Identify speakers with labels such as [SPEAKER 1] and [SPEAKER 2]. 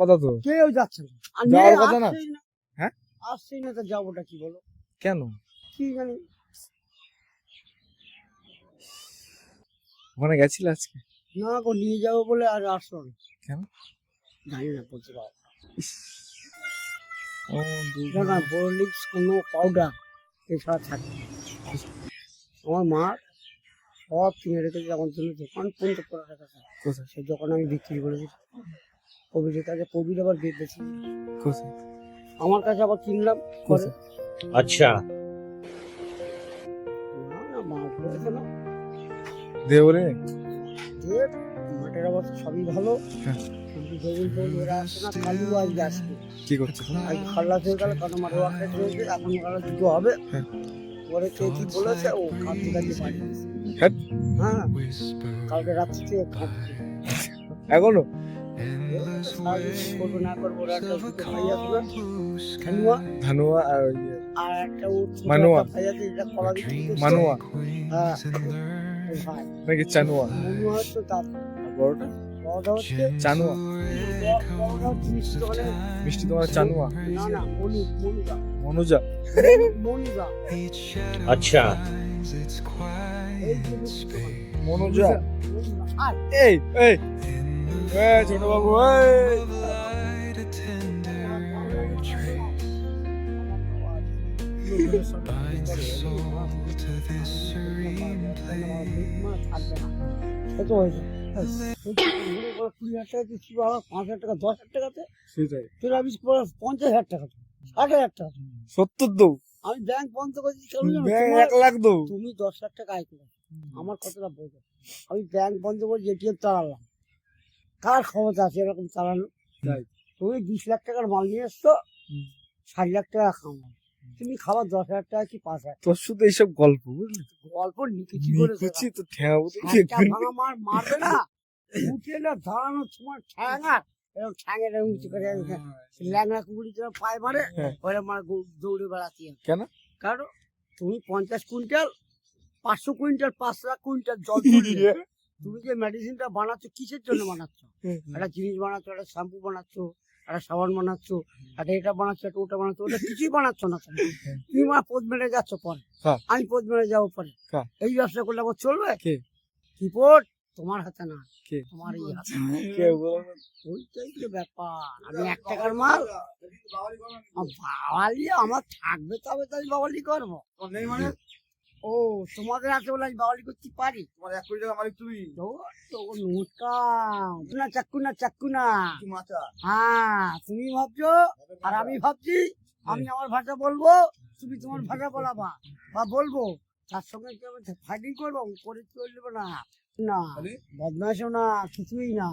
[SPEAKER 1] কথা তো,
[SPEAKER 2] কেউ যাচ্ছে না, আর
[SPEAKER 1] যাওয়ার
[SPEAKER 2] মেয়ে
[SPEAKER 1] কথা না।
[SPEAKER 2] আসছেই না।
[SPEAKER 1] হ্যাঁ?
[SPEAKER 2] আসছেই না, তো যাবোটা কি বলো?
[SPEAKER 1] কেন?
[SPEAKER 2] কি জানি।
[SPEAKER 1] ওখানে গেছিল আজকে?
[SPEAKER 2] না গো, নিয়ে যাবো বলে আর আসলো না।
[SPEAKER 1] কেন?
[SPEAKER 2] জানি না, বলতে পারবো
[SPEAKER 1] ইস, ও
[SPEAKER 2] না। না, বোরলিক্স কোনো পাউডার এছাড়া থাকে না। আমার মা সব কিনে রেখেছে, আমার জন্য দোকান পর্যন্ত করে রেখেছে।
[SPEAKER 1] কোথায়?
[SPEAKER 2] সেই দোকান আমি বিক্রি করে দিচ্ছি কবিরের কাছে, কবির আবার বেশি
[SPEAKER 1] কোথায়?
[SPEAKER 2] আমার কাছে আবার কিনলাম করে।
[SPEAKER 3] अच्छा
[SPEAKER 2] না না, মা বলেছে না,
[SPEAKER 1] দিয়ে বলে
[SPEAKER 2] যে মাঠের অবস্থা সবই ভালো,
[SPEAKER 1] হ্যাঁ।
[SPEAKER 2] কিন্তু যেদিন বলবো এরা আসছে না, কালু আজকে আসবে।
[SPEAKER 1] কি করছে?
[SPEAKER 2] আজ খাল্লাস হয়ে গেল, কারণ মাঠে ওয়ার্কার রয়েছে, এখন ওরা দুটো হবে।
[SPEAKER 1] হ্যাঁ।
[SPEAKER 2] পরে কে কি বলেছে, ও কাঁদতে কাঁদতে বাড়ি গেছে।
[SPEAKER 1] হ্যাঁ?
[SPEAKER 2] হ্যাঁ, কালকে রাত্রি থেকে কাঁদছে।
[SPEAKER 1] এখনো?
[SPEAKER 2] সারাদিন কি করবো না করবো, ওরা একটা দুটো ভাই আছে না, খানুয়া,
[SPEAKER 1] ধানুয়া আর ওই
[SPEAKER 2] আর একটা ওর ছোট
[SPEAKER 1] মানুয়া।
[SPEAKER 2] একটা ভাই আছে, যেটা কলা বিক্রি করছে।
[SPEAKER 1] মানুয়া
[SPEAKER 2] হ্যাঁ, ওর ভাই
[SPEAKER 1] নাকি চানুয়া?
[SPEAKER 2] মনুয়া হচ্ছে তার,
[SPEAKER 1] বড়টা
[SPEAKER 2] বড়টা হচ্ছে
[SPEAKER 1] চানুয়া,
[SPEAKER 2] বড়টা হচ্ছে মিষ্টি দোকানে।
[SPEAKER 1] মিষ্টি তোমার চানুয়া,
[SPEAKER 2] না না, মনুজা
[SPEAKER 1] মনুজা।
[SPEAKER 2] মনুজা
[SPEAKER 3] अच्छा
[SPEAKER 2] এই যে মিষ্টি দোকান।
[SPEAKER 1] মনুজা।
[SPEAKER 2] মনুজা। আর
[SPEAKER 1] এই এই এই ছোট বাবু, এই
[SPEAKER 2] কত হয়েছে? 20,000 টাকা কিস্তি পাওয়া, 5,000 টাকা, 10,000 টাকাতে
[SPEAKER 1] সেটাই।
[SPEAKER 2] তোর আমি 50,000 টাকা, 60,000 টাকা।
[SPEAKER 1] 70 দৌ,
[SPEAKER 2] আমি ব্যাংক বন্ধ করেছি কেন জানো?
[SPEAKER 1] ব্যাংক
[SPEAKER 2] তোমার-
[SPEAKER 1] 1 লাখ দৌ।
[SPEAKER 2] তুমি 10,000 টাকা আয় করো, আমার কতটা বোঝো। আমি ব্যাংক বন্ধ করে এটিএম চালালাম, কার ক্ষমতা আছে এরকম চালানো?
[SPEAKER 1] তাই।
[SPEAKER 2] তুমি 20 লাখ টাকার মাল নিয়ে এসছো,
[SPEAKER 1] হুম।
[SPEAKER 2] 60 লাখ টাকা খাওয়া, তুমি খাবার 10,000 টাকা কি 5,000?
[SPEAKER 1] তোর শুধু এইসব গল্প, বুঝলি?
[SPEAKER 2] গল্প নিকুচি করে
[SPEAKER 1] নিকুচি তো ঠেঙাবো দেখি
[SPEAKER 2] একটা ভাঙা মারবে না, উঠে না দাঁড়ানোর সময় ঠ্যাঙা এরকম ঠ্যাঙের উঁচু করে ল্যাংড়া কুকুরি যেরকম পায়ে মারে,
[SPEAKER 1] হ্যাঁ।
[SPEAKER 2] ওরা মার দৌড়ে বেড়াচ্ছি।
[SPEAKER 1] কেন?
[SPEAKER 2] কারণ তুমি 50 কুইন্টাল, 500 কুইন্টাল, 5 লাখ কুইন্টাল জল তুললে, তুমি যে মেডিসিনটা বানাচ্ছ কিসের জন্য বানাচ্ছ? একটা জিনিস বানাচ্ছ, একটা শ্যাম্পু বানাচ্ছ, একটা সাবান বানাচ্ছ, একটা এটা বানাচ্ছ, একটা ওটা বানাচ্ছ, ওটা কিছুই বানাচ্ছ না তুমি। তুমি আমার পোদ মেরে যাচ্ছ পরে,
[SPEAKER 1] হ্যাঁ।
[SPEAKER 2] আমি পোদ মেরে যাবো পরে।
[SPEAKER 1] হ্যাঁ।
[SPEAKER 2] এই ব্যবসা করলে আমার চলবে?
[SPEAKER 1] কে?
[SPEAKER 2] রিপোর্ট তোমার হাতে না,
[SPEAKER 1] কে?
[SPEAKER 2] তোমার এই হাতে।
[SPEAKER 1] কে বলো না?
[SPEAKER 2] ওইটাই তো ব্যাপার। আমি 1 টাকার মাল বাওয়ালি আমার থাকবে, তবে তো আমি বাওয়ালি করবো। ও, তোমাদের হাতে বলে আমি বাওয়ালি করতে পারি?
[SPEAKER 1] তোমার 1 কোটি টাকা মালিক তুমি।
[SPEAKER 2] চাক্কু না। হ্যাঁ, তুমি ভাবছো আর আমি ভাবছি, আমি আমার ভাষা বলবো, তুমি তোমার ভাষা বলাবা বা বলবো, তার সঙ্গে কি আমি ফাইটিং করবো? করে চলবে না, না বদমাশও না, কিছুই না।